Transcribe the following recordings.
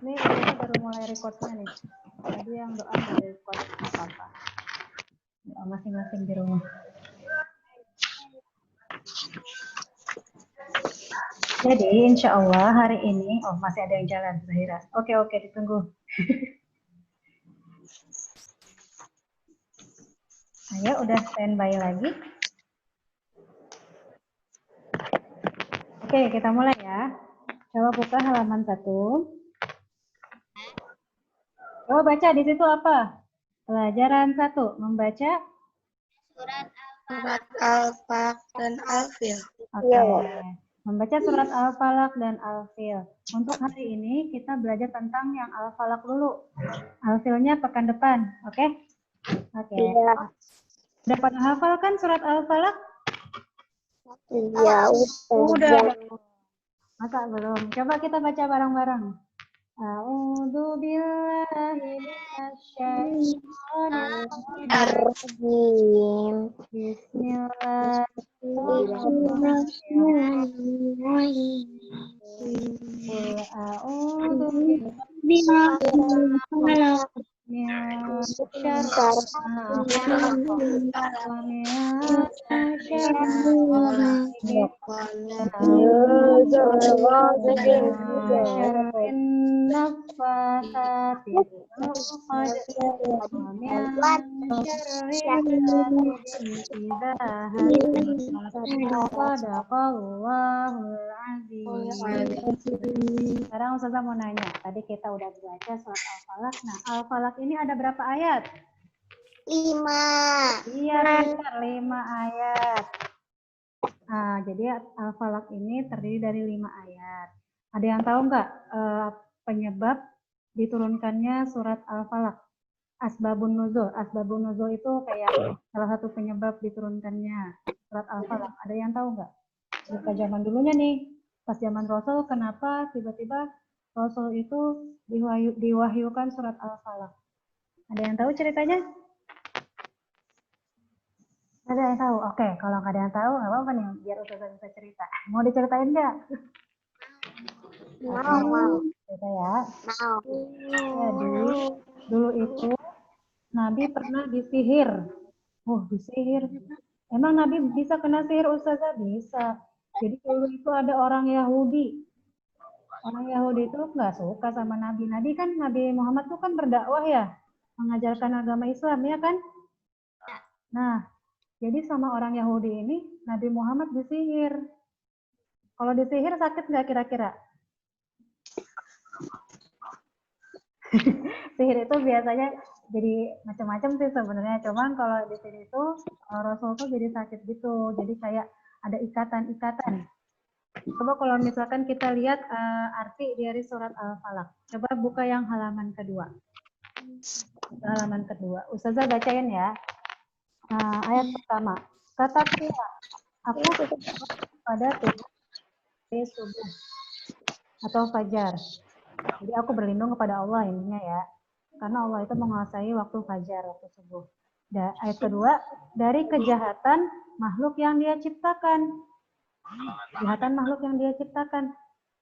Ini Ustazah baru mulai recordnya nih. Jadi yang doa nggak record apa-apa. Doa masing-masing di rumah. Jadi insya Allah hari ini, masih ada yang jalan, Zahira. Oke, ditunggu. Ayo, udah standby lagi. Oke, kita mulai ya. Coba buka halaman 1. Coba baca di situ apa? Pelajaran 1, membaca Surat Al-Falaq dan Al-Fil. Oke. Membaca surat Al-Falaq dan Al-Fil. Untuk hari ini kita belajar tentang yang Al-Falaq dulu. Al-Filnya pekan depan, oke? Oke. Iya. Udah pada hafal kan surat Al-Falaq? Iya, Udah. Masa belum? Coba kita baca bareng-bareng. A'udzu billahi minasyaitonir rajim. Bismillahirrahmanirrahim. Qul a'udzu Sekarang Ustazah mau nanya, tadi kita udah baca surat Al-Falaq. Nah, Al-Falaq ini ada berapa ayat? 5. Iya, benar, 5 ayat. Nah, jadi Al-Falaq ini terdiri dari 5 ayat. Ada yang tahu nggak penyebab diturunkannya surat Al-Falaq? Asbabun nuzul. Asbabun nuzul itu kayak salah satu penyebab diturunkannya surat Al-Falaq. Ada yang tahu nggak? Cerita zaman dulunya nih, pas zaman Rasul, kenapa tiba-tiba Rasul itu diwahyukan surat Al-Falaq? Ada yang tahu ceritanya? Ada yang tahu? Oke, kalau nggak ada yang tahu, nggak apa-apa nih, biar Ustazah bisa cerita. Mau diceritain nggak? Mau. Cerita ya. Mau. Jadi, dulu itu Nabi pernah disihir. Disihir. Emang Nabi bisa kena sihir, Ustazah? Bisa. Jadi dulu itu ada orang Yahudi. Orang Yahudi itu nggak suka sama Nabi. Nabi Muhammad tuh kan berdakwah ya, mengajarkan agama Islam ya kan? Nah, jadi sama orang Yahudi ini Nabi Muhammad disihir. Kalau disihir sakit nggak kira-kira? Sihir itu biasanya jadi macam-macam sih sebenarnya. Cuman kalau di sini itu Rasul tuh jadi sakit gitu. Jadi kayak ada ikatan-ikatan. Coba kalau misalkan kita lihat arti dari surat Al-Falaq. Coba buka yang halaman kedua. Halaman kedua. Ustazah bacain ya. Ayat pertama. Katakanlah, aku pada Tuhan subuh atau fajar. Jadi aku berlindung kepada Allah intinya ya. Karena Allah itu menguasai waktu fajar, waktu subuh. Ayat kedua, dari kejahatan makhluk yang Dia ciptakan. Kejahatan makhluk yang Dia ciptakan.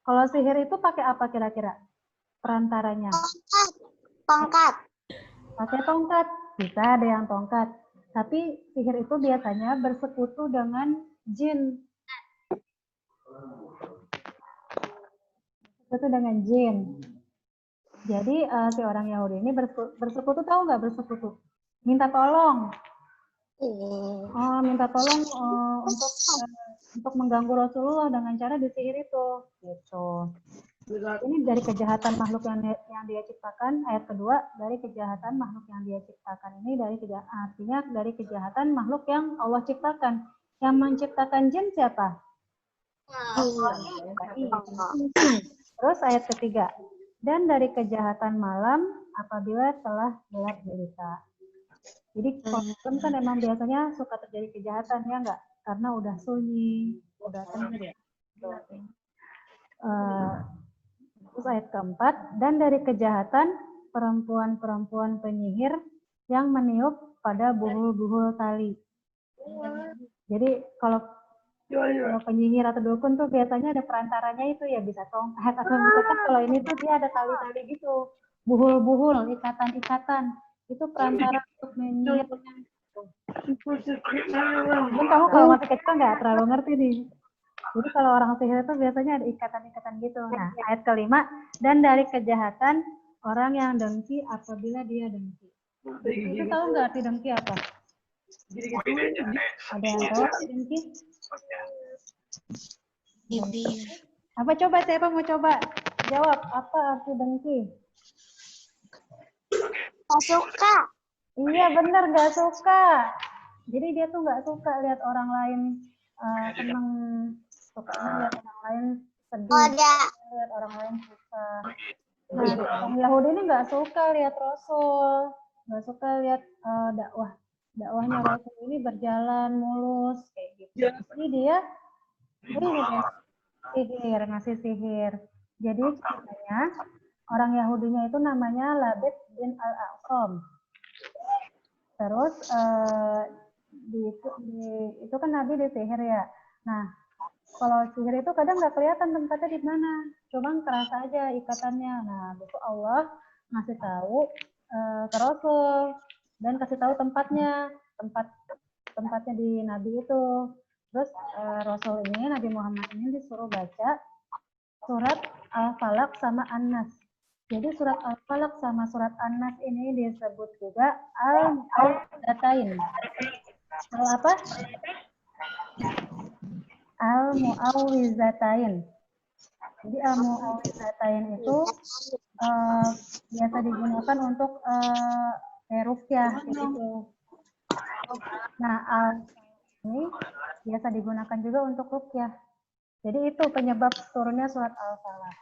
Kalau sihir itu pakai apa kira-kira? Perantaranya. Tongkat. Pakai tongkat. Bisa ada yang tongkat. Tapi sihir itu biasanya bersekutu dengan jin. Bersekutu dengan jin. Jadi si orang Yahudi ini bersekutu, tahu nggak bersekutu? Minta tolong. Minta tolong untuk mengganggu Rasulullah dengan cara disihir itu. Gitu. Ini dari kejahatan makhluk yang Dia ciptakan. Ayat kedua, dari kejahatan makhluk yang Dia ciptakan. Ini artinya dari kejahatan makhluk yang Allah ciptakan. Yang menciptakan jin siapa? Terus ayat ketiga, dan dari kejahatan malam apabila telah gelap gulita. Jadi kalau kan emang biasanya suka terjadi kejahatan ya enggak? Karena udah sunyi, udah tenang ya. Terus ayat keempat, dan dari kejahatan perempuan-perempuan penyihir yang meniup pada buhul-buhul tali. Jadi kalau Kalau penyihir atau dukun tuh biasanya ada perantaranya itu ya, bisa tongkat atau misalkan kalau ini tuh dia ada tali-tali gitu, buhul-buhul, ikatan-ikatan. Itu perantara untuk menyihir. Mungkin kamu kalau masih kecil nggak terlalu ngerti nih. Jadi kalau orang sihir itu biasanya ada ikatan-ikatan gitu. Nah, ayat kelima, dan dari kejahatan orang yang dengki apabila dia dengki. Itu tahu nggak arti dengki apa? Ada yang tahu arti dengki? Apa coba, siapa mau coba jawab apa arti dengki? Gak suka. Iya bener, nggak suka. Jadi dia tuh nggak suka lihat orang lain seneng, sukanya lihat orang lain sedih, Ada. lihat orang lain suka. Nah, orang Yahudi ini nggak suka lihat Rasul, nggak suka lihat dakwahnya Rasul ini berjalan mulus kayak gitu. Jadi dia ngasih sihir. Jadi ceritanya orang Yahudinya itu namanya Labid bin Al-Aqsam. Terus itu kan Nabi disihir ya. Nah, kalau sihir itu kadang nggak kelihatan tempatnya di mana. Coba kerasa aja ikatannya. Nah, itu Allah ngasih tahu ke Rasul dan kasih tahu tempatnya di Nabi itu. Terus Rasul ini, Nabi Muhammad ini disuruh baca surat Al-Falaq sama An-Nas. Jadi surat Al-Falaq sama surat An-Nas ini disebut juga Al-Mu'awwidzatain. Al apa? Al-Mu'awwidzatain. Jadi Al-Mu'awwidzatain itu biasa digunakan untuk ruqyah gitu. Nah, ini biasa digunakan juga untuk ruqyah. Jadi itu penyebab turunnya surat Al-Falaq.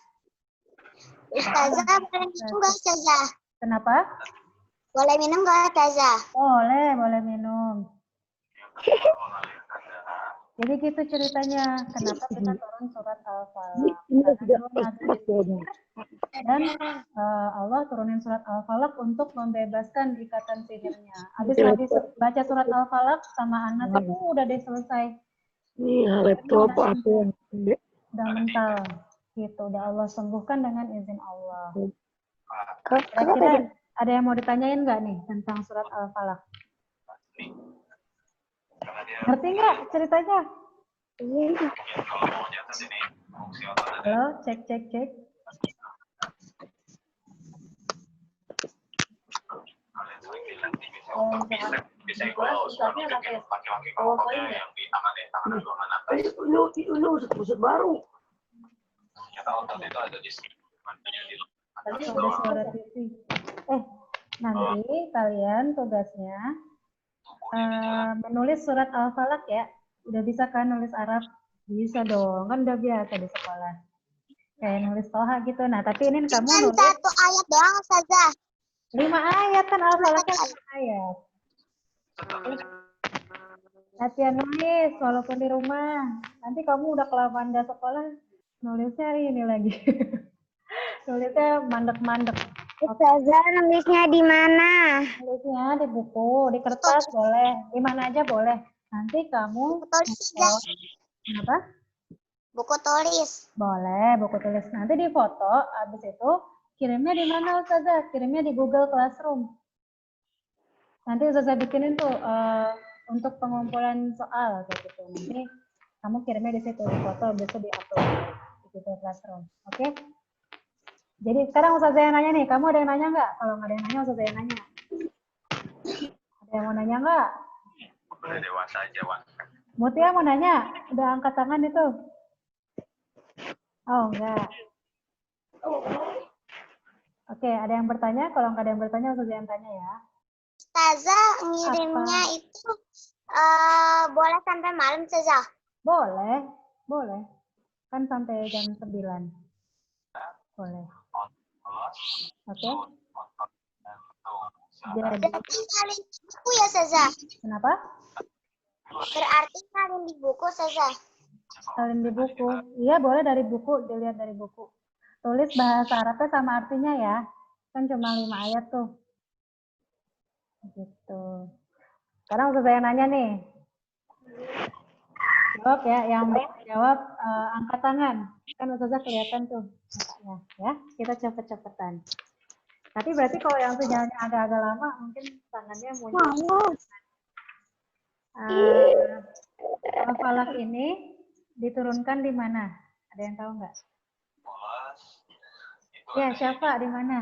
Ustazah, boleh minum nggak Ustazah? Kenapa? Boleh minum nggak Ustazah? Boleh minum. Jadi gitu ceritanya, kenapa kita turun surat Al-Falaq. Dan Allah turunin surat Al-Falaq untuk membebaskan ikatan sihirnya. Habis baca surat Al-Falaq sama Anas itu udah deh selesai. Laptop apa? Udah mental. Gitu, udah Allah sembuhkan dengan izin Allah. Kira-kira ada yang mau ditanyain nggak nih tentang surat Al-Falaq? Ngerti nggak ceritanya? Halo, cek. baru. Ada suara TV. Nanti kalian tugasnya menulis surat Al-Falaq ya. Udah bisa kan nulis Arab? Bisa dong, kan udah biasa di sekolah. Kayak nulis Toha gitu. Nah, tapi ini kamu nulis 1 ayat doang Ustazah. 5 ayat kan Al-Falaqnya 5 ayat. Latihan nulis walaupun di rumah. Nanti kamu udah kelamaan di sekolah, nulisnya ini lagi. Nulisnya mandek-mandek. Ustazah, nulisnya di mana? Nulisnya di buku, di kertas boleh, di mana aja boleh. Nanti kamu kenapa? Buku tulis. Boleh, buku tulis. Nanti di foto, habis itu kirimnya di mana Ustazah? Kirimnya di Google Classroom. Nanti Ustazah bikinin tuh untuk pengumpulan soal kayak gitu. Nanti kamu kirimnya di situ, di foto, habis itu di-upload di Google Classroom. Oke? Jadi sekarang Ustazah yang nanya nih, kamu ada yang nanya nggak? Kalau nggak ada yang nanya, Ustazah yang nanya. Ada yang mau nanya nggak? Udah dewasa aja, Wan. Mutia mau nanya? Udah angkat tangan itu? Oh, enggak. Oke, ada yang bertanya? Kalau nggak ada yang bertanya, Ustazah yang tanya ya. Ustazah, ngirimnya itu boleh sampai malam Ustazah? Boleh. Kan sampai jam 9. Boleh. Oke. Jadi salin di buku ya Ustazah? Kenapa? Berarti salin di buku Ustazah? Salin di buku. Iya, boleh dari buku, dilihat dari buku. Tulis bahasa Arabnya sama artinya ya. Kan cuma 5 ayat tuh. Gitu. Sekarang Ustazah yang nanya nih. Jawab ya, yang jawab angkat tangan. Kan Ustazah kelihatan tuh. Ya, kita cepet-cepetan. Tapi berarti kalau yang sinyalnya agak-agak lama, mungkin tangannya muncul. Al-Falaq ini diturunkan di mana? Ada yang tahu nggak? Ya, Syafa di mana?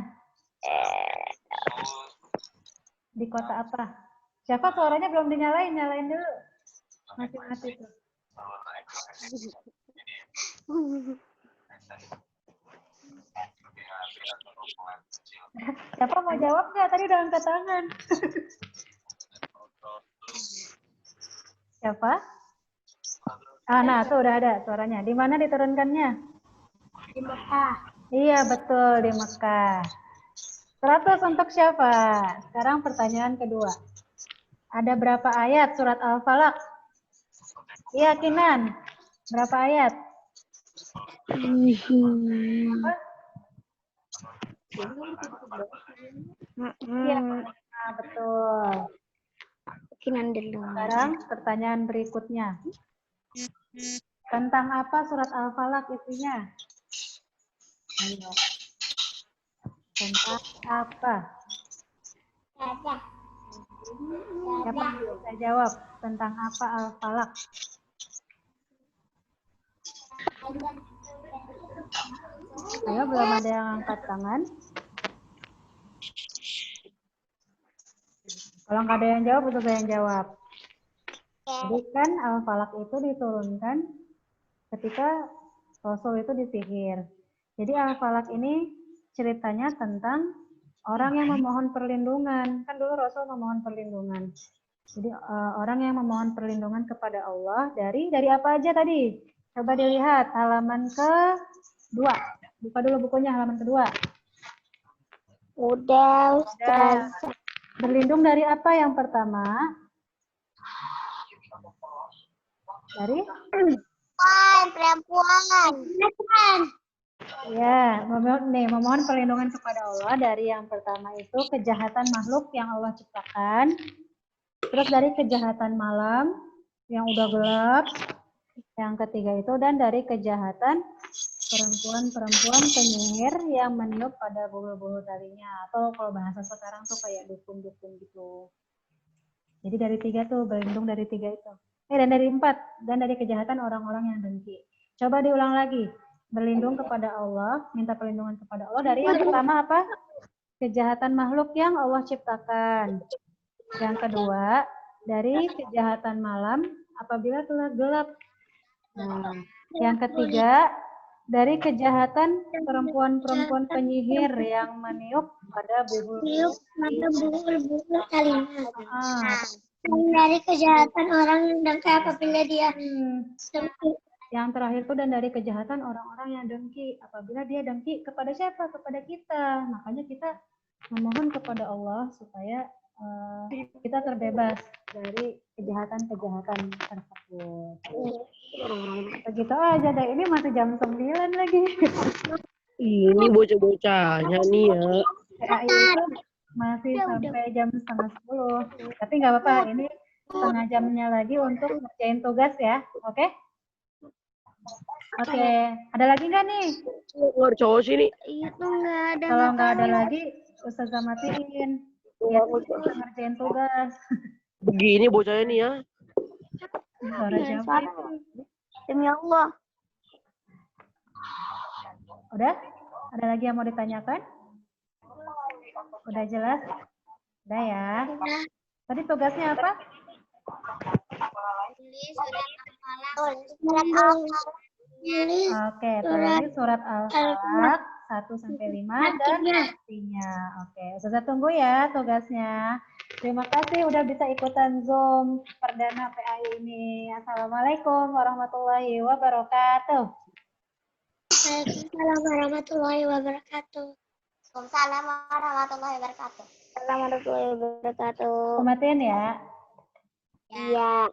Di kota apa? Syafa suaranya belum dinyalain, nyalain dulu. Masih mati tuh. Siapa mau jawab nggak? Tadi udah angkat tangan. Siapa? Nah, tuh udah ada suaranya. Di mana diturunkannya? Di Mekah. Iya, betul, di Mekah. 100 untuk siapa? Sekarang pertanyaan kedua. Ada berapa ayat surat Al-Falaq? Iya, Kinan. Berapa ayat? Apa? Iya, betul. Kinan dulu. Sekarang pertanyaan berikutnya. Tentang apa surat Al-Falaq isinya? Ayo. Tentang apa? Siapa yang bisa jawab? Tentang apa Al-Falaq? Ayo, belum ada yang angkat tangan. Kalau nggak ada yang jawab, itu saya yang jawab. Jadi kan Al-Falaq itu diturunkan ketika Rasul itu disihir. Jadi Al-Falaq ini ceritanya tentang orang yang memohon perlindungan. Kan dulu Rasul memohon perlindungan. Jadi orang yang memohon perlindungan kepada Allah dari apa aja tadi? Coba dilihat halaman ke-2. Buka dulu bukunya halaman kedua. Udah, Ustaz. Berlindung dari apa yang pertama? Dari? Perempuan. Ya, memohon perlindungan kepada Allah dari yang pertama itu kejahatan makhluk yang Allah ciptakan. Terus dari kejahatan malam yang udah gelap. Yang ketiga itu dan dari kejahatan perempuan-perempuan penyihir yang meniup pada bulu-bulu talinya. Atau kalau bahasa sekarang tuh kayak dukun-dukun gitu. Jadi dari 3 tuh, berlindung dari 3 itu. Dan dari 4, dan dari kejahatan orang-orang yang dengki. Coba diulang lagi. Berlindung kepada Allah, minta perlindungan kepada Allah. Dari yang pertama apa? Kejahatan makhluk yang Allah ciptakan. Yang kedua, dari kejahatan malam apabila telah gelap. Nah, yang ketiga, dari kejahatan perempuan-perempuan penyihir yang meniup pada bulu-bulu talinya. Dari kejahatan orang yang dengki apabila dia yang terakhir itu dan dari kejahatan orang-orang yang dengki apabila dia dengki kepada siapa? Kepada kita. Makanya kita memohon kepada Allah supaya kita terbebas dari kejahatan-kejahatan tersebut. Begitu aja deh. Ini masih jam 9 lagi. Ini bocah-bocahnya nih ya. Itu masih sampai jam 9:30. Tapi nggak apa-apa. Ini setengah jamnya lagi untuk ngerjain tugas ya. Oke? Oke. Ada lagi nggak nih? Keluar cowok sini. Itu nggak ada. Kalau nggak ada lagi, Ustazah matiin. Ya, kita ngerjain tugas. Begini bocahnya nih ya. Suara siapa itu? Demi Allah. Udah? Ada lagi yang mau ditanyakan? Udah jelas? Udah ya. Tadi tugasnya apa? Oke, tulis surat Al-Falaq 1-5 dan artinya. Oke, Ustazah tunggu ya tugasnya. Terima kasih udah bisa ikutan Zoom perdana PAI ini. Assalamualaikum warahmatullahi wabarakatuh. Waalaikumsalam warahmatullahi wabarakatuh. Waalaikumsalam warahmatullahi wabarakatuh. Warahmatullahi wabarakatuh. Matiin ya. Iya.